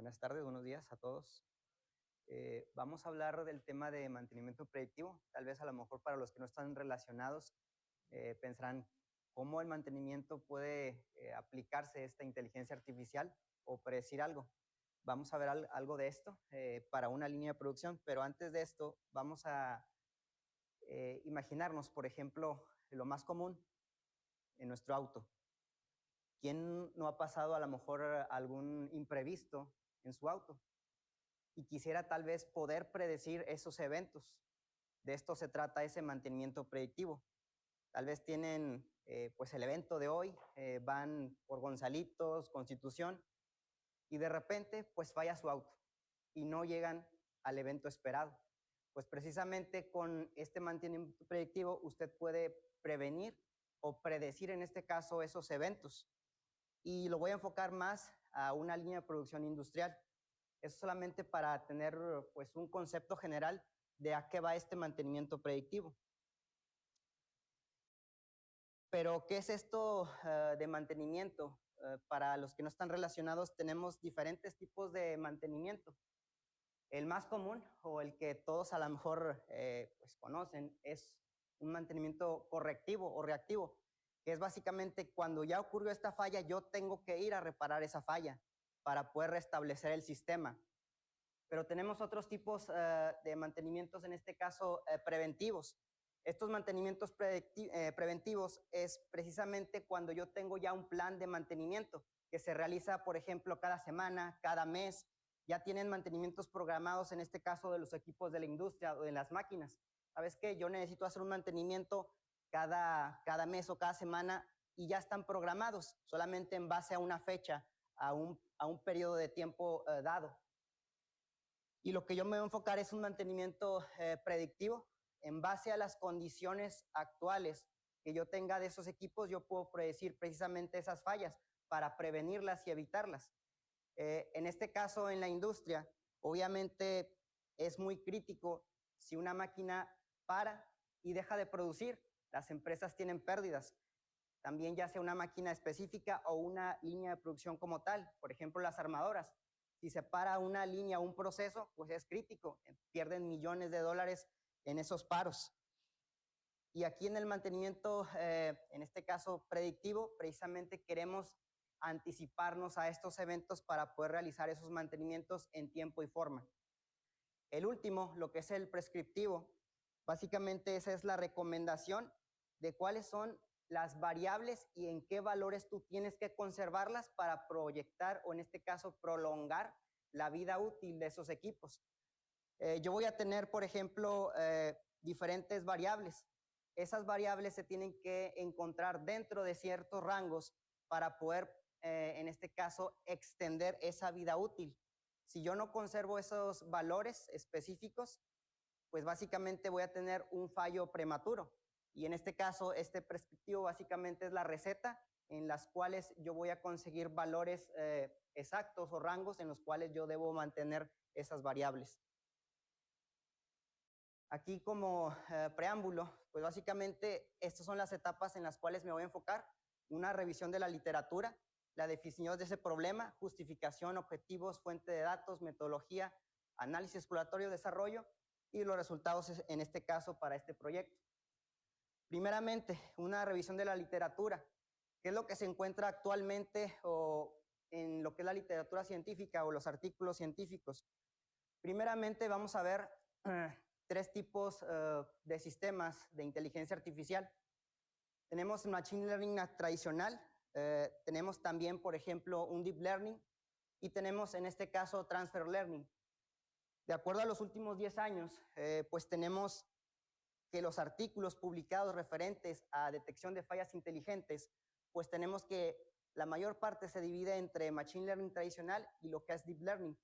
Buenas tardes, buenos días a todos. Vamos a hablar del tema de mantenimiento predictivo. Tal vez a lo mejor para los que no están relacionados pensarán cómo el mantenimiento puede aplicarse esta inteligencia artificial o predecir algo. Vamos a ver algo de esto para una línea de producción, pero antes de esto vamos a imaginarnos, por ejemplo, lo más común en nuestro auto. ¿Quién no ha pasado a lo mejor algún imprevisto en su auto y quisiera tal vez poder predecir esos eventos? De esto se trata ese mantenimiento predictivo. Tal vez tienen pues el evento de hoy, van por Gonzalitos, Constitución, y de repente pues falla su auto y no llegan al evento esperado. Pues precisamente con este mantenimiento predictivo usted puede prevenir o predecir en este caso esos eventos. Y lo voy a enfocar más a una línea de producción industrial. Eso solamente para tener pues un concepto general de a qué va este mantenimiento predictivo. Pero, ¿qué es esto de mantenimiento? Para los que no están relacionados, tenemos diferentes tipos de mantenimiento. El más común, o el que todos a lo mejor pues conocen, es un mantenimiento correctivo o reactivo, que es básicamente cuando ya ocurrió esta falla, yo tengo que ir a reparar esa falla para poder restablecer el sistema. Pero tenemos otros tipos de mantenimientos, en este caso preventivos. Estos mantenimientos preventivos es precisamente cuando yo tengo ya un plan de mantenimiento que se realiza, por ejemplo, cada semana, cada mes. Ya tienen mantenimientos programados, en este caso de los equipos de la industria o de las máquinas. ¿Sabes qué? Yo necesito hacer un mantenimiento cada mes o cada semana y ya están programados, solamente en base a una fecha, a un periodo de tiempo dado. Y lo que yo me voy a enfocar es un mantenimiento predictivo. En base a las condiciones actuales que yo tenga de esos equipos, yo puedo predecir precisamente esas fallas para prevenirlas y evitarlas. En este caso, en la industria, obviamente es muy crítico si una máquina para y deja de producir. Las empresas tienen pérdidas. También ya sea una máquina específica o una línea de producción como tal. Por ejemplo, las armadoras. Si se para una línea o un proceso, pues es crítico. Pierden millones de dólares en esos paros. Y aquí en el mantenimiento, en este caso predictivo, precisamente queremos anticiparnos a estos eventos para poder realizar esos mantenimientos en tiempo y forma. El último, lo que es el prescriptivo, básicamente esa es la recomendación de cuáles son las variables y en qué valores tú tienes que conservarlas para proyectar o en este caso prolongar la vida útil de esos equipos. Yo voy a tener, por ejemplo, diferentes variables. Esas variables se tienen que encontrar dentro de ciertos rangos para poder, en este caso, extender esa vida útil. Si yo no conservo esos valores específicos, pues básicamente voy a tener un fallo prematuro. Y en este caso, este prescriptivo básicamente es la receta en las cuales yo voy a conseguir valores exactos o rangos en los cuales yo debo mantener esas variables. Aquí como preámbulo, pues básicamente estas son las etapas en las cuales me voy a enfocar. Una revisión de la literatura, la definición de ese problema, justificación, objetivos, fuente de datos, metodología, análisis exploratorio, desarrollo y los resultados en este caso para este proyecto. Primeramente, una revisión de la literatura. ¿Qué es lo que se encuentra actualmente o en lo que es la literatura científica o los artículos científicos? Primeramente vamos a ver tres tipos de sistemas de inteligencia artificial. Tenemos Machine Learning tradicional, tenemos también, por ejemplo, un Deep Learning y tenemos en este caso Transfer Learning. De acuerdo a los últimos 10 años, pues tenemos que los artículos publicados referentes a detección de fallas inteligentes, pues tenemos que la mayor parte se divide entre Machine Learning tradicional y lo que es Deep Learning.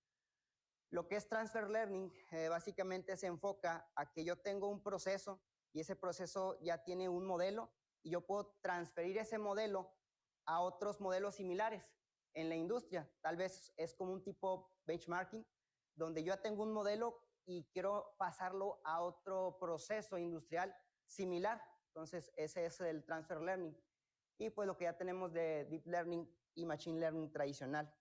Lo que es Transfer Learning básicamente se enfoca a que yo tengo un proceso y ese proceso ya tiene un modelo y yo puedo transferir ese modelo a otros modelos similares en la industria. Tal vez es como un tipo benchmarking, donde yo ya tengo un modelo y quiero pasarlo a otro proceso industrial similar. Entonces, ese es el Transfer Learning. Y pues lo que ya tenemos de Deep Learning y Machine Learning tradicional.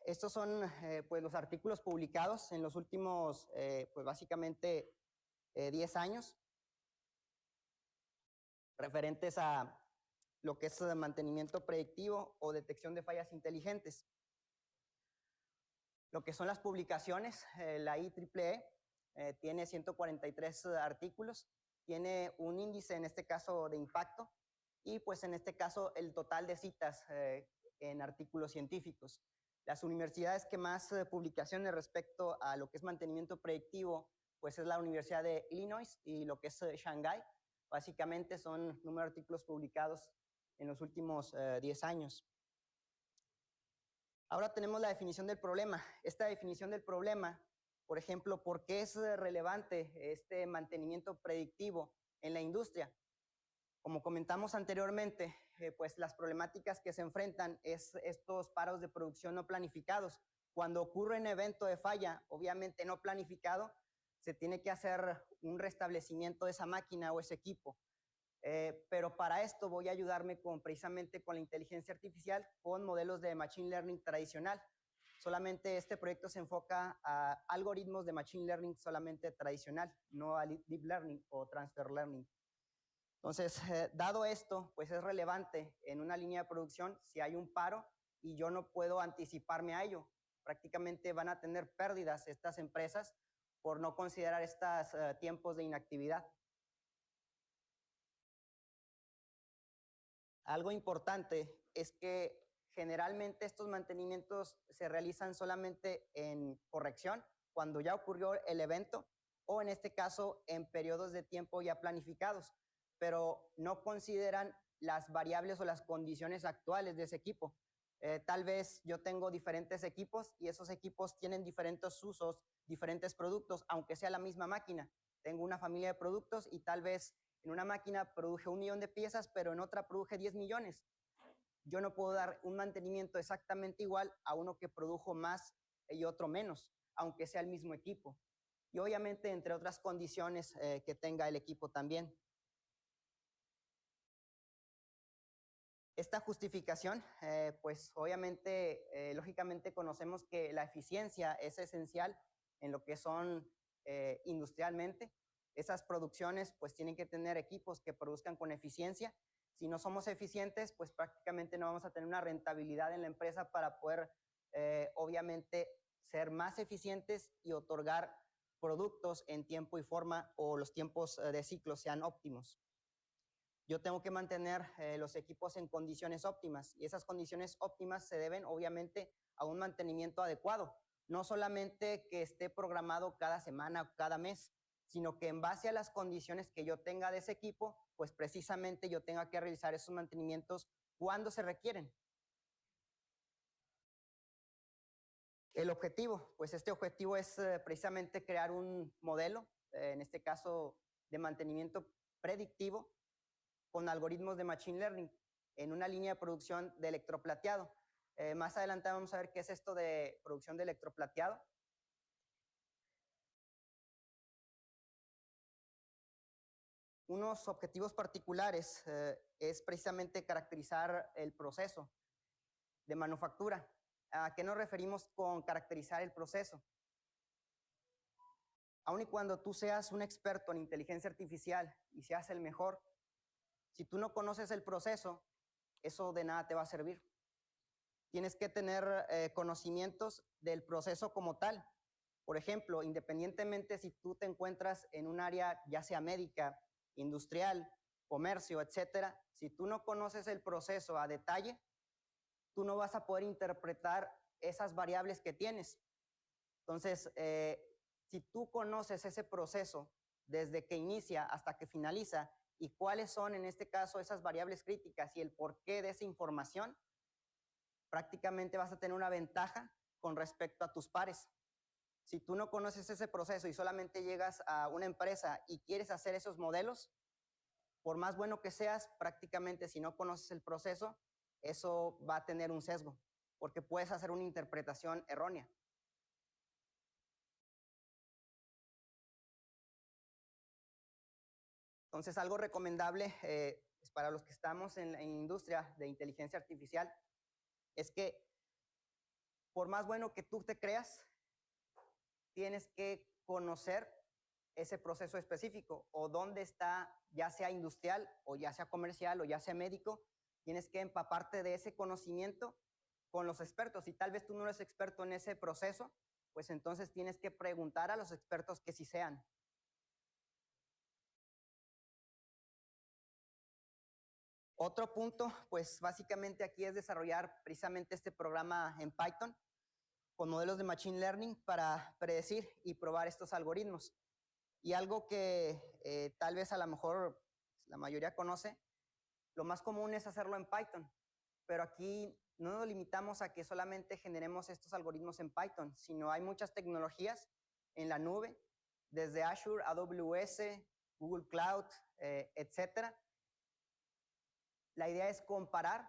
Estos son pues los artículos publicados en los últimos, pues básicamente 10 años, referentes a lo que es mantenimiento predictivo o detección de fallas inteligentes. Lo que son las publicaciones, la IEEE tiene 143 artículos, tiene un índice en este caso de impacto y pues en este caso el total de citas en artículos científicos. Las universidades que más publicaciones respecto a lo que es mantenimiento predictivo, pues es la Universidad de Illinois y lo que es Shanghái. Básicamente son número de artículos publicados en los últimos 10 años. Ahora tenemos la definición del problema. Esta definición del problema, por ejemplo, ¿por qué es relevante este mantenimiento predictivo en la industria? Como comentamos anteriormente, pues las problemáticas que se enfrentan es estos paros de producción no planificados. Cuando ocurre un evento de falla, obviamente no planificado, se tiene que hacer un restablecimiento de esa máquina o ese equipo. Pero para esto voy a ayudarme precisamente con la inteligencia artificial, con modelos de Machine Learning tradicional. Solamente este proyecto se enfoca a algoritmos de Machine Learning solamente tradicional, no a Deep Learning o Transfer Learning. Entonces, dado esto, pues es relevante en una línea de producción si hay un paro y yo no puedo anticiparme a ello. Prácticamente van a tener pérdidas estas empresas por no considerar estos tiempos de inactividad. Algo importante es que generalmente estos mantenimientos se realizan solamente en corrección, cuando ya ocurrió el evento, o en este caso en periodos de tiempo ya planificados, pero no consideran las variables o las condiciones actuales de ese equipo. Tal vez yo tengo diferentes equipos y esos equipos tienen diferentes usos, diferentes productos, aunque sea la misma máquina. Tengo una familia de productos y tal vez en una máquina produje 1 millón de piezas, pero en otra produje 10 millones. Yo no puedo dar un mantenimiento exactamente igual a uno que produjo más y otro menos, aunque sea el mismo equipo. Y obviamente, entre otras condiciones que tenga el equipo también. Esta justificación, pues obviamente, lógicamente conocemos que la eficiencia es esencial en lo que son industrialmente. Esas producciones pues tienen que tener equipos que produzcan con eficiencia. Si no somos eficientes, pues prácticamente no vamos a tener una rentabilidad en la empresa para poder, obviamente, ser más eficientes y otorgar productos en tiempo y forma o los tiempos de ciclo sean óptimos. Yo tengo que mantener los equipos en condiciones óptimas y esas condiciones óptimas se deben obviamente a un mantenimiento adecuado, no solamente que esté programado cada semana o cada mes, sino que en base a las condiciones que yo tenga de ese equipo, pues precisamente yo tenga que realizar esos mantenimientos cuando se requieren. El objetivo, pues este objetivo es precisamente crear un modelo, en este caso de mantenimiento predictivo, con algoritmos de Machine Learning en una línea de producción de electroplateado. Más adelante vamos a ver qué es esto de producción de electroplateado. Unos objetivos particulares es precisamente caracterizar el proceso de manufactura. ¿A qué nos referimos con caracterizar el proceso? Aun y cuando tú seas un experto en inteligencia artificial y seas el mejor, si tú no conoces el proceso, eso de nada te va a servir. Tienes que tener conocimientos del proceso como tal. Por ejemplo, independientemente si tú te encuentras en un área ya sea médica, industrial, comercio, etcétera, si tú no conoces el proceso a detalle, tú no vas a poder interpretar esas variables que tienes. Entonces, si tú conoces ese proceso desde que inicia hasta que finaliza y cuáles son en este caso esas variables críticas y el porqué de esa información, prácticamente vas a tener una ventaja con respecto a tus pares. Si tú no conoces ese proceso y solamente llegas a una empresa y quieres hacer esos modelos, por más bueno que seas, prácticamente si no conoces el proceso, eso va a tener un sesgo, porque puedes hacer una interpretación errónea. Entonces, algo recomendable para los que estamos en la industria de inteligencia artificial es que por más bueno que tú te creas, tienes que conocer ese proceso específico o dónde está, ya sea industrial o ya sea comercial o ya sea médico, tienes que empaparte de ese conocimiento con los expertos. Si tal vez tú no eres experto en ese proceso, pues entonces tienes que preguntar a los expertos que sí sean. Otro punto, pues básicamente aquí es desarrollar precisamente este programa en Python con modelos de Machine Learning para predecir y probar estos algoritmos. Y algo que tal vez a lo mejor la mayoría conoce, lo más común es hacerlo en Python, pero aquí no nos limitamos a que solamente generemos estos algoritmos en Python, sino hay muchas tecnologías en la nube, desde Azure, AWS, Google Cloud, etcétera. La idea es comparar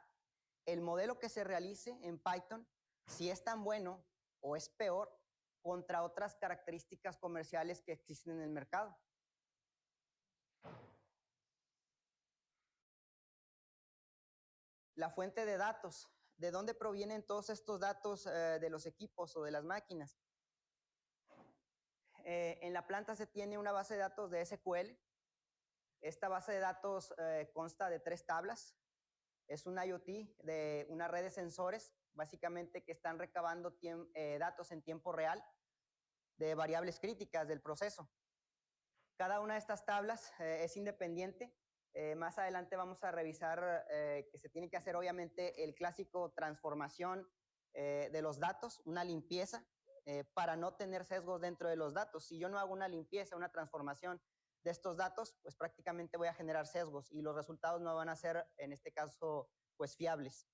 el modelo que se realice en Python, si es tan bueno o es peor, contra otras características comerciales que existen en el mercado. La fuente de datos, ¿de dónde provienen todos estos datos de los equipos o de las máquinas? En la planta se tiene una base de datos de SQL. Esta base de datos consta de 3 tablas. Es un IoT de una red de sensores, básicamente que están recabando datos en tiempo real de variables críticas del proceso. Cada una de estas tablas es independiente. Más adelante vamos a revisar que se tiene que hacer obviamente el clásico transformación de los datos, una limpieza para no tener sesgos dentro de los datos. Si yo no hago una limpieza, una transformación de estos datos, pues prácticamente voy a generar sesgos y los resultados no van a ser, en este caso, pues fiables.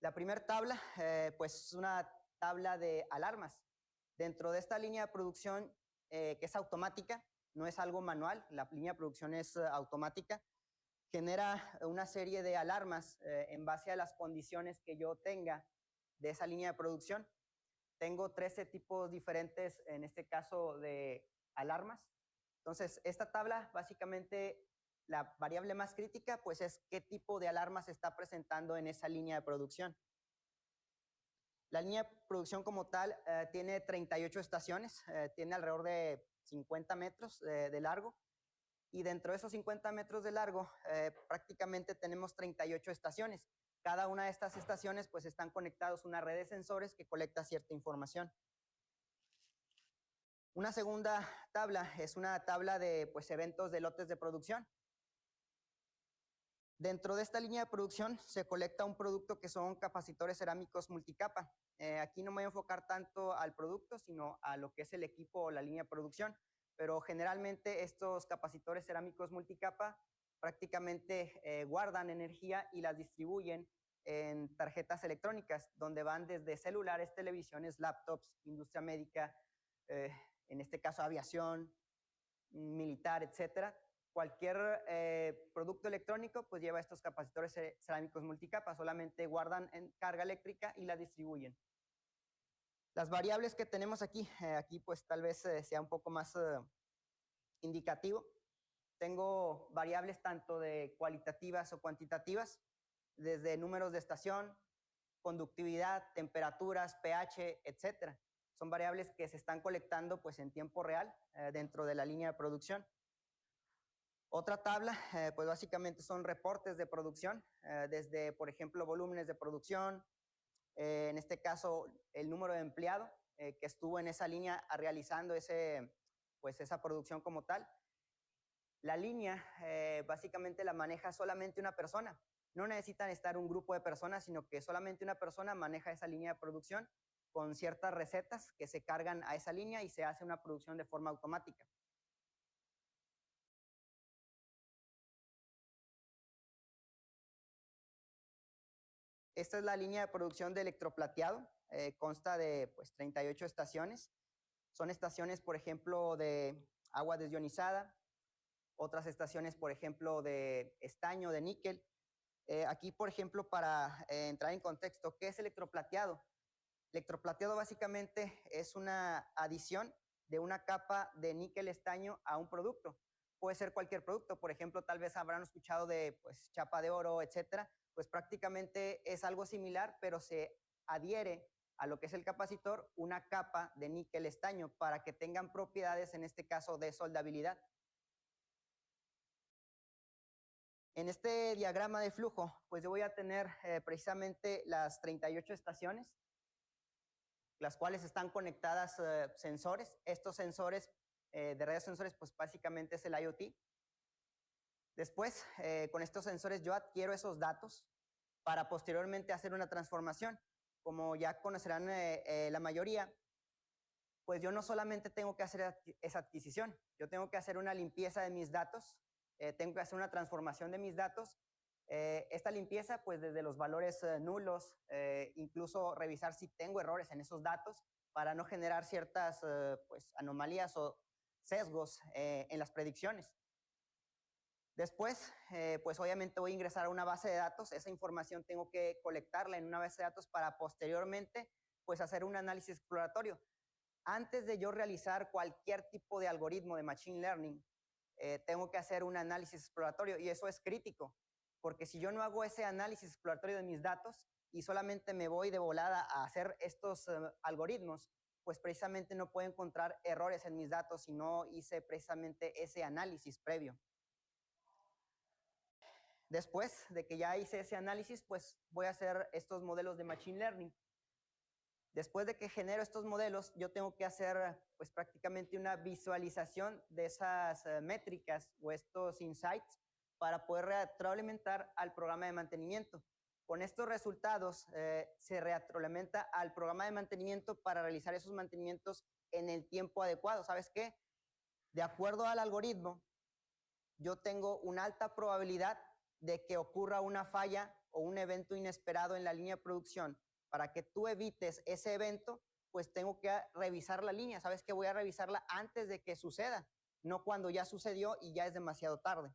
La primera tabla, pues es una tabla de alarmas. Dentro de esta línea de producción, que es automática, no es algo manual, la línea de producción es automática, genera una serie de alarmas en base a las condiciones que yo tenga de esa línea de producción. Tengo 13 tipos diferentes, en este caso, de alarmas. Entonces, esta tabla, básicamente, la variable más crítica, pues es qué tipo de alarma se está presentando en esa línea de producción. La línea de producción como tal tiene 38 estaciones, tiene alrededor de 50 metros de largo y dentro de esos 50 metros de largo prácticamente tenemos 38 estaciones. Cada una de estas estaciones pues están conectados a una red de sensores que colecta cierta información. Una segunda tabla es una tabla de pues, eventos de lotes de producción. Dentro de esta línea de producción se colecta un producto que son capacitores cerámicos multicapa. Aquí no me voy a enfocar tanto al producto, sino a lo que es el equipo o la línea de producción, pero generalmente estos capacitores cerámicos multicapa prácticamente guardan energía y las distribuyen en tarjetas electrónicas, donde van desde celulares, televisiones, laptops, industria médica, en este caso aviación, militar, etcétera. Cualquier producto electrónico pues lleva estos capacitores cerámicos multicapa, solamente guardan en carga eléctrica y la distribuyen. Las variables que tenemos aquí pues tal vez sea un poco más indicativo. Tengo variables tanto de cualitativas o cuantitativas, desde números de estación, conductividad, temperaturas, pH, etcétera. Son variables que se están colectando pues en tiempo real dentro de la línea de producción. Otra tabla, pues básicamente son reportes de producción, desde, por ejemplo, volúmenes de producción, en este caso, el número de empleado que estuvo en esa línea realizando pues esa producción como tal. La línea básicamente la maneja solamente una persona. No necesitan estar un grupo de personas, sino que solamente una persona maneja esa línea de producción con ciertas recetas que se cargan a esa línea y se hace una producción de forma automática. Esta es la línea de producción de electroplateado. Consta de pues, 38 estaciones. Son estaciones, por ejemplo, de agua desionizada, otras estaciones, por ejemplo, de estaño, de níquel. Aquí, por ejemplo, para entrar en contexto, ¿qué es electroplateado? Electroplateado básicamente es una adición de una capa de níquel estaño a un producto. Puede ser cualquier producto, por ejemplo, tal vez habrán escuchado de pues, chapa de oro, etcétera. Pues prácticamente es algo similar, pero se adhiere a lo que es el capacitor una capa de níquel estaño para que tengan propiedades, en este caso, de soldabilidad. En este diagrama de flujo, pues yo voy a tener precisamente las 38 estaciones, las cuales están conectadas sensores. Estos sensores de redes sensores, pues básicamente es el IoT. Después, con estos sensores yo adquiero esos datos para posteriormente hacer una transformación. Como ya conocerán la mayoría, pues yo no solamente tengo que hacer esa adquisición, yo tengo que hacer una limpieza de mis datos, tengo que hacer una transformación de mis datos. Esta limpieza, pues desde los valores nulos, incluso revisar si tengo errores en esos datos para no generar ciertas pues, anomalías o sesgos en las predicciones. Después, pues obviamente voy a ingresar a una base de datos. Esa información tengo que colectarla en una base de datos para posteriormente, pues hacer un análisis exploratorio. Antes de yo realizar cualquier tipo de algoritmo de Machine Learning, tengo que hacer un análisis exploratorio y eso es crítico, porque si yo no hago ese análisis exploratorio de mis datos y solamente me voy de volada a hacer estos algoritmos, pues precisamente no puedo encontrar errores en mis datos si no hice precisamente ese análisis previo. Después de que ya hice ese análisis, pues voy a hacer estos modelos de Machine Learning. Después de que genero estos modelos, yo tengo que hacer pues prácticamente una visualización de esas métricas o estos insights para poder retroalimentar al programa de mantenimiento. Con estos resultados se retroalimenta al programa de mantenimiento para realizar esos mantenimientos en el tiempo adecuado. ¿Sabes qué? De acuerdo al algoritmo, yo tengo una alta probabilidad de que ocurra una falla o un evento inesperado en la línea de producción. Para que tú evites ese evento, pues tengo que revisar la línea. ¿Sabes qué? Voy a revisarla antes de que suceda, no cuando ya sucedió y ya es demasiado tarde.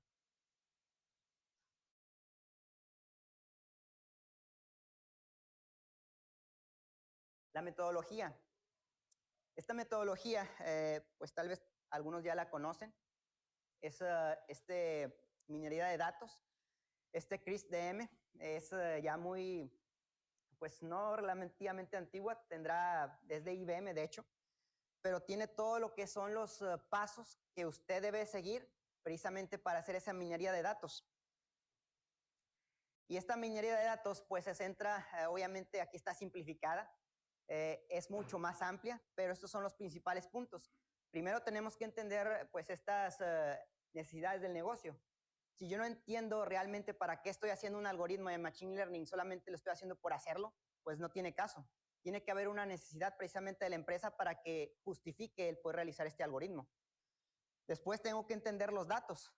La metodología. Esta metodología, pues tal vez algunos ya la conocen, es minería de datos. CRISP-DM es ya muy, pues no relativamente antigua, tendrá desde IBM, de hecho, pero tiene todo lo que son los pasos que usted debe seguir precisamente para hacer esa minería de datos. Y esta minería de datos, pues se centra, obviamente aquí está simplificada, es mucho más amplia, pero estos son los principales puntos. Primero tenemos que entender, pues, estas necesidades del negocio. Si yo no entiendo realmente para qué estoy haciendo un algoritmo de Machine Learning, solamente lo estoy haciendo por hacerlo, pues no tiene caso. Tiene que haber una necesidad precisamente de la empresa para que justifique el poder realizar este algoritmo. Después tengo que entender los datos.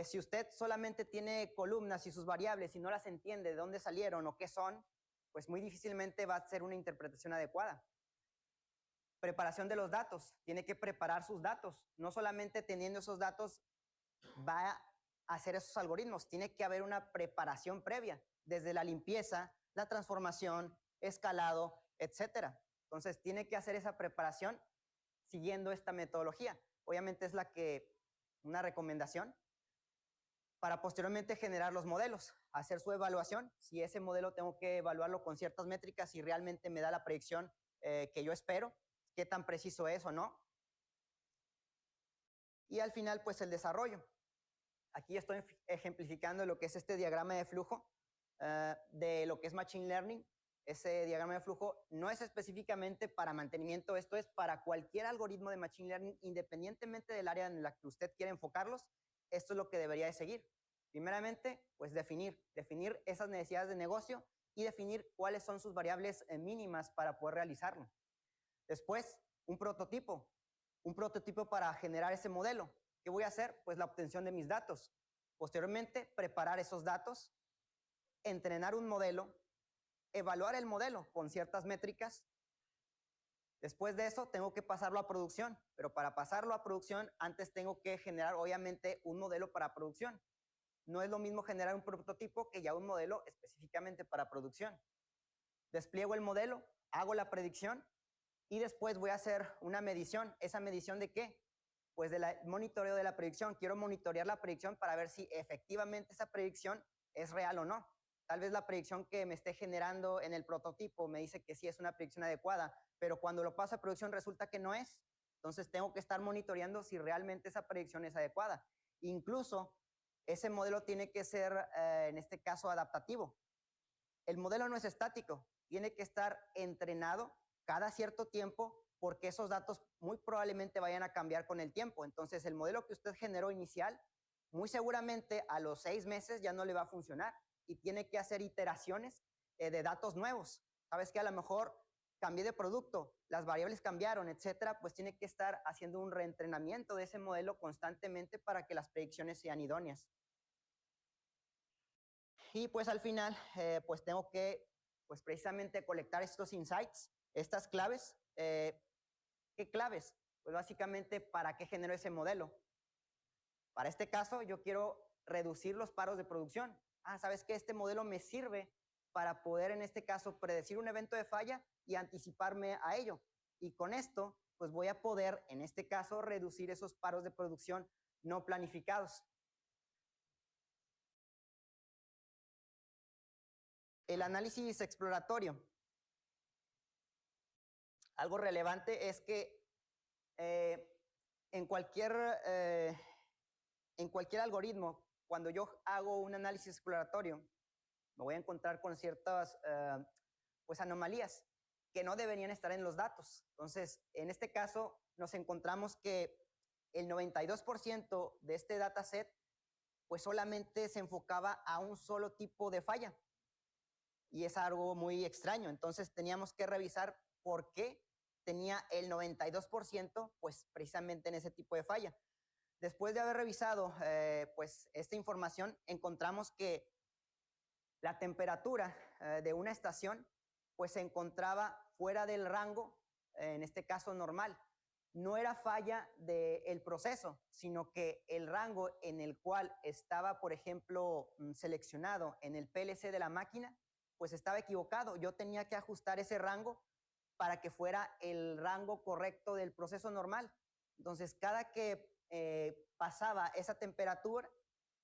Si usted solamente tiene columnas y sus variables y no las entiende de dónde salieron o qué son, pues muy difícilmente va a ser una interpretación adecuada. Preparación de los datos. Tiene que preparar sus datos. No solamente teniendo esos datos va a hacer esos algoritmos. Tiene que haber una preparación previa, desde la limpieza, la transformación, escalado, etcétera. Entonces, tiene que hacer esa preparación siguiendo esta metodología. Obviamente es una recomendación para posteriormente generar los modelos, hacer su evaluación. Si ese modelo tengo que evaluarlo con ciertas métricas y realmente me da la predicción que yo espero, qué tan preciso es o no. Y al final, pues el desarrollo. Aquí estoy ejemplificando lo que es este diagrama de flujo de lo que es Machine Learning. Ese diagrama de flujo no es específicamente para mantenimiento, esto es para cualquier algoritmo de Machine Learning, independientemente del área en la que usted quiera enfocarlos, esto es lo que debería de seguir. Primeramente, pues definir esas necesidades de negocio y definir cuáles son sus variables mínimas para poder realizarlo. Después, un prototipo para generar ese modelo. ¿Qué voy a hacer? Pues la obtención de mis datos. Posteriormente, preparar esos datos, entrenar un modelo, evaluar el modelo con ciertas métricas. Después de eso, tengo que pasarlo a producción, pero para pasarlo a producción, antes tengo que generar, obviamente, un modelo para producción. No es lo mismo generar un prototipo que ya un modelo específicamente para producción. Despliego el modelo, hago la predicción y después voy a hacer una medición. ¿Esa medición de qué? Pues del monitoreo de la predicción. Quiero monitorear la predicción para ver si efectivamente esa predicción es real o no. tal vez la predicción que me esté generando en el prototipo me dice que sí es una predicción adecuada, pero cuando lo paso a producción resulta que no es. Entonces tengo que estar monitoreando si realmente esa predicción es adecuada. Incluso ese modelo tiene que ser, en este caso, adaptativo. El modelo no es estático, tiene que estar entrenado cada cierto tiempo porque esos datos muy probablemente vayan a cambiar con el tiempo. Entonces, el modelo que usted generó inicial, muy seguramente a los 6 meses ya no le va a funcionar y tiene que hacer iteraciones de datos nuevos. Sabes que a lo mejor cambié de producto, las variables cambiaron, etcétera, pues tiene que estar haciendo un reentrenamiento de ese modelo constantemente para que las predicciones sean idóneas. Y pues al final, pues tengo que, pues precisamente colectar estos insights, estas claves. ¿Qué claves? Pues básicamente, ¿para qué genero ese modelo? Para este caso, yo quiero reducir los paros de producción. ¿Sabes qué? Este modelo me sirve para poder, en este caso, predecir un evento de falla y anticiparme a ello. Y con esto, pues voy a poder, en este caso, reducir esos paros de producción no planificados. El análisis exploratorio. Algo relevante es que eh, en, cualquier, eh, en cualquier algoritmo, cuando yo hago un análisis exploratorio, me voy a encontrar con ciertas pues anomalías que no deberían estar en los datos. Entonces, en este caso, nos encontramos que el 92% de este dataset pues solamente se enfocaba a un solo tipo de falla. Y es algo muy extraño. Entonces, teníamos que revisar por qué tenía el 92%, pues precisamente en ese tipo de falla. Después de haber revisado pues esta información, encontramos que la temperatura de una estación pues se encontraba fuera del rango, en este caso normal. No era falla del proceso, sino que el rango en el cual estaba, por ejemplo, seleccionado en el PLC de la máquina, pues estaba equivocado. Yo tenía que ajustar ese rango para que fuera el rango correcto del proceso normal. Entonces, cada que pasaba esa temperatura,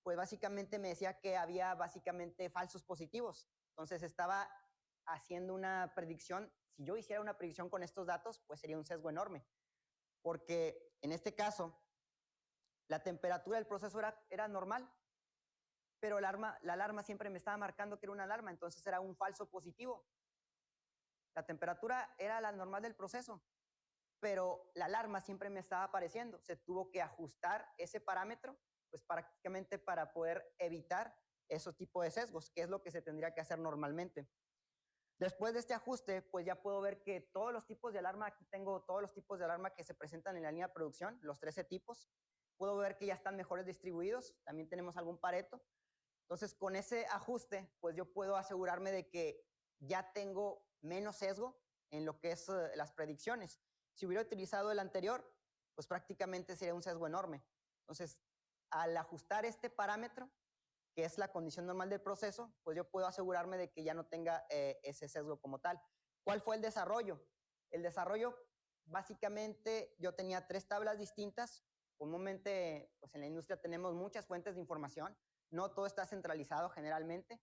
pues básicamente me decía que había básicamente falsos positivos. Entonces estaba haciendo una predicción. Si yo hiciera una predicción con estos datos, pues sería un sesgo enorme. Porque en este caso, la temperatura del proceso era normal, pero la alarma siempre me estaba marcando que era una alarma, entonces era un falso positivo. La temperatura era la normal del proceso, pero la alarma siempre me estaba apareciendo. Se tuvo que ajustar ese parámetro, pues prácticamente para poder evitar esos tipos de sesgos, que es lo que se tendría que hacer normalmente. Después de este ajuste, pues ya puedo ver que todos los tipos de alarma, aquí tengo todos los tipos de alarma que se presentan en la línea de producción, los 13 tipos. Puedo ver que ya están mejores distribuidos, también tenemos algún Pareto. Entonces, con ese ajuste, pues yo puedo asegurarme de que ya tengo menos sesgo en lo que es las predicciones. Si hubiera utilizado el anterior, pues prácticamente sería un sesgo enorme. Entonces, al ajustar este parámetro, que es la condición normal del proceso, pues yo puedo asegurarme de que ya no tenga ese sesgo como tal. ¿Cuál fue el desarrollo? El desarrollo, básicamente, yo tenía 3 tablas distintas. Comúnmente, pues en la industria tenemos muchas fuentes de información. No todo está centralizado generalmente.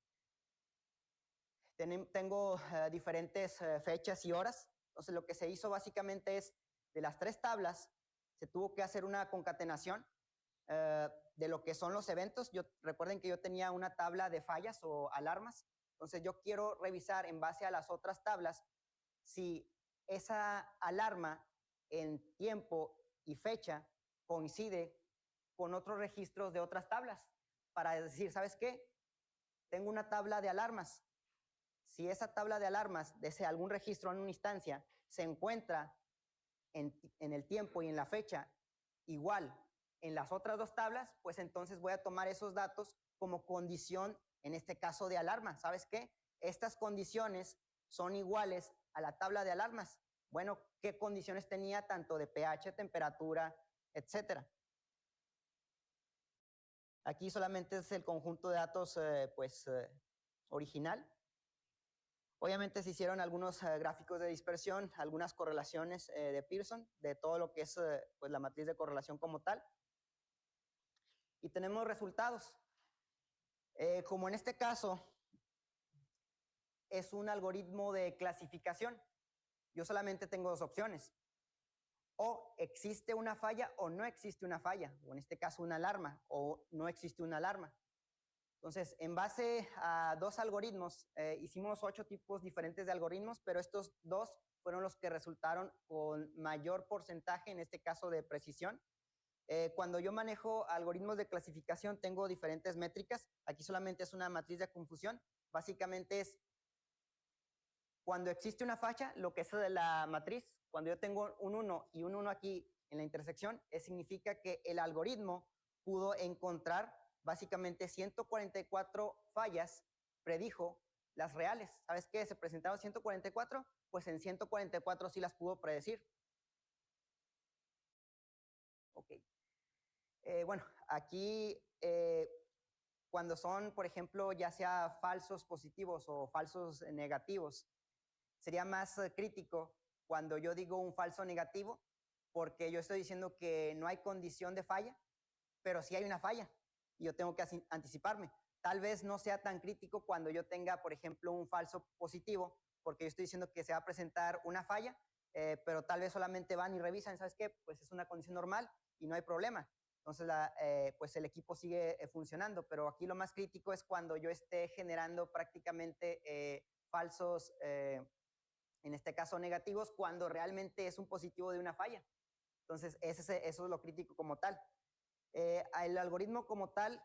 Tengo diferentes fechas y horas. Entonces, lo que se hizo básicamente es, de las 3 tablas, se tuvo que hacer una concatenación de lo que son los eventos. Recuerden que yo tenía una tabla de fallas o alarmas. Entonces, yo quiero revisar en base a las otras tablas si esa alarma en tiempo y fecha coincide con otros registros de otras tablas, para decir, ¿sabes qué? Tengo una tabla de alarmas. Si esa tabla de alarmas de algún registro en una instancia se encuentra en el tiempo y en la fecha igual en las otras 2 tablas, pues entonces voy a tomar esos datos como condición, en este caso de alarma. ¿Sabes qué? Estas condiciones son iguales a la tabla de alarmas. Bueno, ¿qué condiciones tenía tanto de pH, temperatura, etcétera? Aquí solamente es el conjunto de datos original. Obviamente se hicieron algunos gráficos de dispersión, algunas correlaciones de Pearson, de todo lo que es pues la matriz de correlación como tal. Y tenemos resultados. Como en este caso, es un algoritmo de clasificación. Yo solamente tengo dos opciones. O existe una falla o no existe una falla, o en este caso una alarma, o no existe una alarma. Entonces, en base a dos algoritmos, hicimos 8 tipos diferentes de algoritmos, pero estos dos fueron los que resultaron con mayor porcentaje, en este caso de precisión. Cuando yo manejo algoritmos de clasificación, tengo diferentes métricas. Aquí solamente es una matriz de confusión. Básicamente es cuando existe una falla, lo que es de la matriz, cuando yo tengo un 1 y un 1 aquí en la intersección, significa que el algoritmo pudo encontrar básicamente 144 fallas, predijo las reales. ¿Sabes qué? Se presentaron 144, pues en 144 sí las pudo predecir. Ok. Bueno, aquí cuando son, por ejemplo, ya sea falsos positivos o falsos negativos, sería más crítico cuando yo digo un falso negativo, porque yo estoy diciendo que no hay condición de falla, pero sí hay una falla y yo tengo que anticiparme. Tal vez no sea tan crítico cuando yo tenga, por ejemplo, un falso positivo, porque yo estoy diciendo que se va a presentar una falla, pero tal vez solamente van y revisan, ¿sabes qué? Pues es una condición normal y no hay problema. Entonces, pues el equipo sigue funcionando, pero aquí lo más crítico es cuando yo esté generando prácticamente falsos en este caso negativos, cuando realmente es un positivo de una falla. Entonces, eso es lo crítico como tal. El algoritmo como tal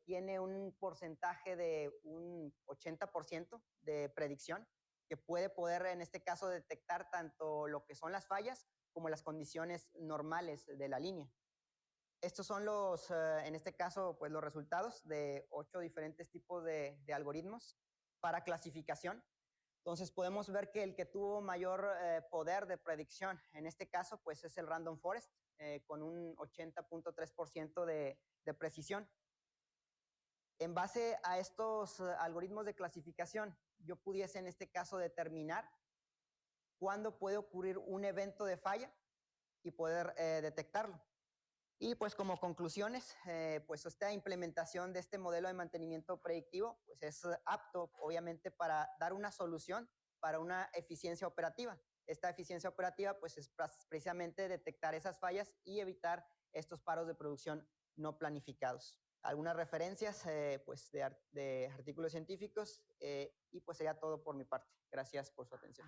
tiene un porcentaje de un 80% de predicción que puede poder, en este caso, detectar tanto lo que son las fallas como las condiciones normales de la línea. Estos son los, en este caso, pues los resultados de 8 diferentes tipos de algoritmos para clasificación. Entonces podemos ver que el que tuvo mayor poder de predicción en este caso pues es el Random Forest con un 80.3% de precisión. En base a estos algoritmos de clasificación, yo pudiese en este caso determinar cuándo puede ocurrir un evento de falla y poder detectarlo. Y pues como conclusiones, pues esta implementación de este modelo de mantenimiento predictivo pues es apto obviamente para dar una solución para una eficiencia operativa. Esta eficiencia operativa pues es precisamente detectar esas fallas y evitar estos paros de producción no planificados. Algunas referencias pues de artículos científicos y pues sería todo por mi parte. Gracias por su atención.